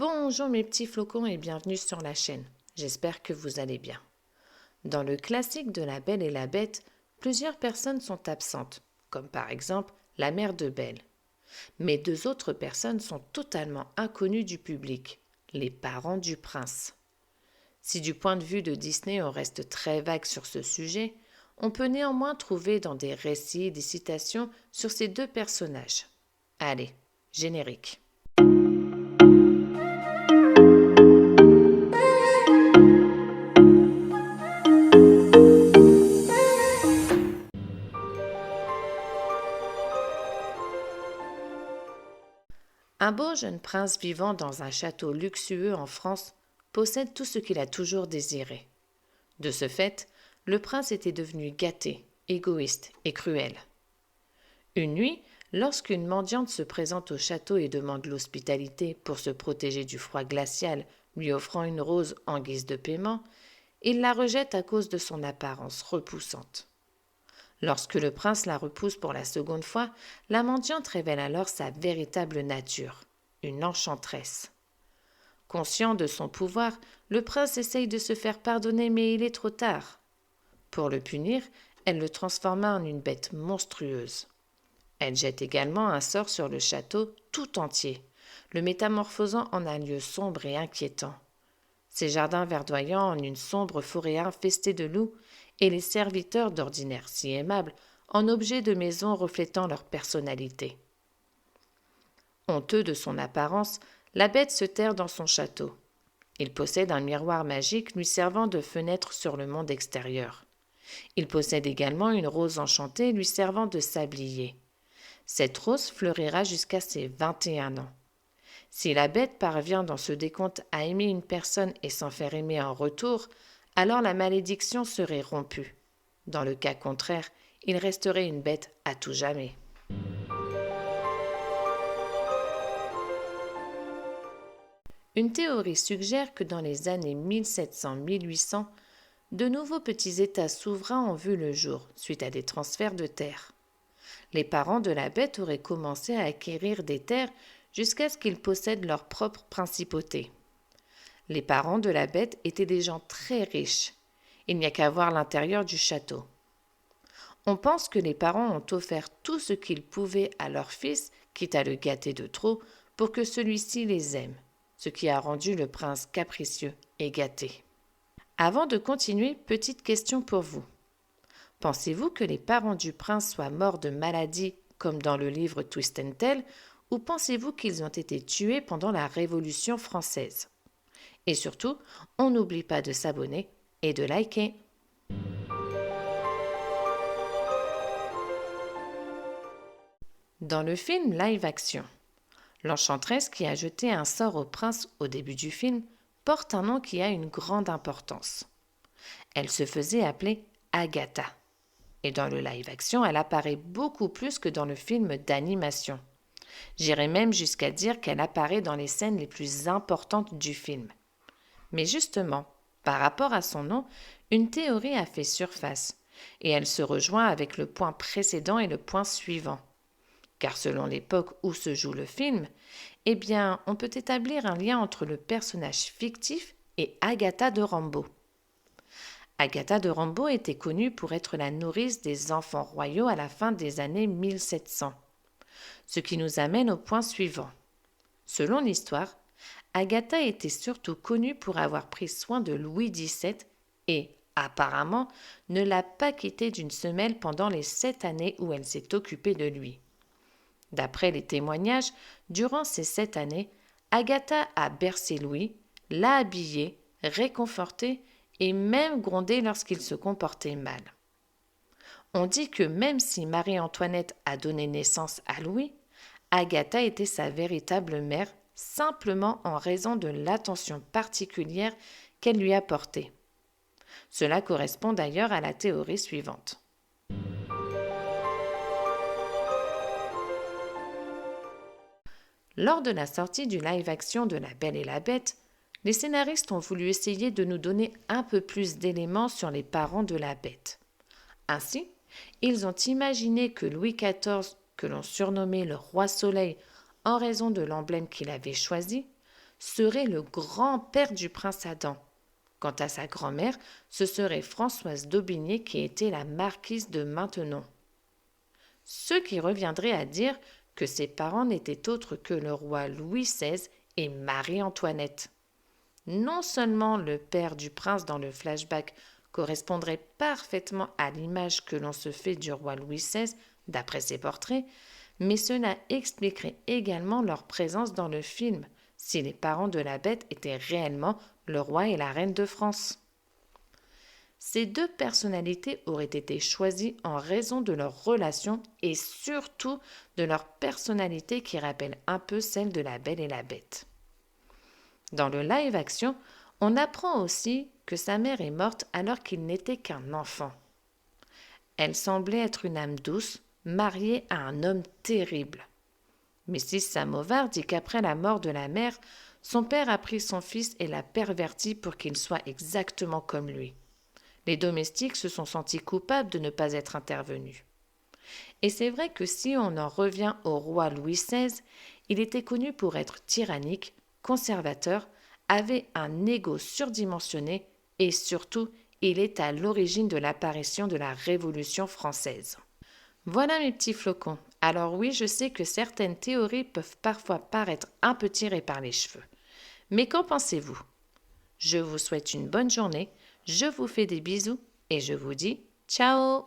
Bonjour mes petits flocons et bienvenue sur la chaîne. J'espère que vous allez bien. Dans le classique de La Belle et la Bête, plusieurs personnes sont absentes, comme par exemple la mère de Belle. Mais deux autres personnes sont totalement inconnues du public, les parents du prince. Si du point de vue de Disney on reste très vague sur ce sujet, on peut néanmoins trouver dans des récits des citations sur ces deux personnages. Allez, générique. Un beau jeune prince vivant dans un château luxueux en France possède tout ce qu'il a toujours désiré. De ce fait, le prince était devenu gâté, égoïste et cruel. Une nuit, lorsqu'une mendiante se présente au château et demande l'hospitalité pour se protéger du froid glacial, lui offrant une rose en guise de paiement, il la rejette à cause de son apparence repoussante. Lorsque le prince la repousse pour la seconde fois, la mendiante révèle alors sa véritable nature, une enchanteresse. Conscient de son pouvoir, le prince essaye de se faire pardonner, mais il est trop tard. Pour le punir, elle le transforma en une bête monstrueuse. Elle jette également un sort sur le château tout entier, le métamorphosant en un lieu sombre et inquiétant. Ses jardins verdoyants en une sombre forêt infestée de loups, et les serviteurs d'ordinaire si aimables en objets de maison reflétant leur personnalité. Honteux de son apparence, la bête se terre dans son château. Il possède un miroir magique lui servant de fenêtre sur le monde extérieur. Il possède également une rose enchantée lui servant de sablier. Cette rose fleurira jusqu'à ses 21 ans. Si la bête parvient dans ce décompte à aimer une personne et s'en faire aimer en retour, alors la malédiction serait rompue. Dans le cas contraire, il resterait une bête à tout jamais. Une théorie suggère que dans les années 1700-1800, de nouveaux petits États souverains ont vu le jour suite à des transferts de terres. Les parents de la bête auraient commencé à acquérir des terres jusqu'à ce qu'ils possèdent leur propre principauté. Les parents de la bête étaient des gens très riches. Il n'y a qu'à voir l'intérieur du château. On pense que les parents ont offert tout ce qu'ils pouvaient à leur fils, quitte à le gâter de trop, pour que celui-ci les aime, ce qui a rendu le prince capricieux et gâté. Avant de continuer, petite question pour vous. Pensez-vous que les parents du prince soient morts de maladie, comme dans le livre Twist and Tell, ou pensez-vous qu'ils ont été tués pendant la Révolution française? Et surtout, on n'oublie pas de s'abonner et de liker. Dans le film live action, l'enchanteresse qui a jeté un sort au prince au début du film porte un nom qui a une grande importance. Elle se faisait appeler Agatha. Et dans le live action, elle apparaît beaucoup plus que dans le film d'animation. J'irais même jusqu'à dire qu'elle apparaît dans les scènes les plus importantes du film. Mais justement, par rapport à son nom, une théorie a fait surface, et elle se rejoint avec le point précédent et le point suivant. Car selon l'époque où se joue le film, eh bien, on peut établir un lien entre le personnage fictif et Agatha de Rambaud. Agatha de Rambaud était connue pour être la nourrice des enfants royaux à la fin des années 1700. Ce qui nous amène au point suivant. Selon l'histoire, Agatha était surtout connue pour avoir pris soin de Louis XVII et, apparemment, ne l'a pas quitté d'une semelle pendant les 7 années où elle s'est occupée de lui. D'après les témoignages, durant ces 7 années, Agatha a bercé Louis, l'a habillé, réconforté et même grondé lorsqu'il se comportait mal. On dit que même si Marie-Antoinette a donné naissance à Louis, Agatha était sa véritable mère simplement en raison de l'attention particulière qu'elle lui apportait. Cela correspond d'ailleurs à la théorie suivante. Lors de la sortie du live-action de La Belle et la Bête, les scénaristes ont voulu essayer de nous donner un peu plus d'éléments sur les parents de la bête. Ainsi, ils ont imaginé que Louis XIV, que l'on surnommait le Roi Soleil en raison de l'emblème qu'il avait choisi, serait le grand-père du prince Adam. Quant à sa grand-mère, ce serait Françoise d'Aubigné qui était la marquise de Maintenon. Ce qui reviendrait à dire que ses parents n'étaient autres que le roi Louis XVI et Marie-Antoinette. Non seulement le père du prince dans le flashback correspondrait parfaitement à l'image que l'on se fait du roi Louis XVI d'après ses portraits, mais cela expliquerait également leur présence dans le film, si les parents de la bête étaient réellement le roi et la reine de France. Ces deux personnalités auraient été choisies en raison de leur relation et surtout de leur personnalité qui rappelle un peu celle de la Belle et la Bête. Dans le live-action, on apprend aussi que sa mère est morte alors qu'il n'était qu'un enfant. Elle semblait être une âme douce, mariée à un homme terrible. Mrs. Samovar dit qu'après la mort de la mère, son père a pris son fils et l'a perverti pour qu'il soit exactement comme lui. Les domestiques se sont sentis coupables de ne pas être intervenus. Et c'est vrai que si on en revient au roi Louis XVI, il était connu pour être tyrannique, conservateur, avait un ego surdimensionné et surtout, il est à l'origine de l'apparition de la Révolution française. Voilà mes petits flocons. Alors oui, je sais que certaines théories peuvent parfois paraître un peu tirées par les cheveux. Mais qu'en pensez-vous? Je vous souhaite une bonne journée, je vous fais des bisous et je vous dis ciao!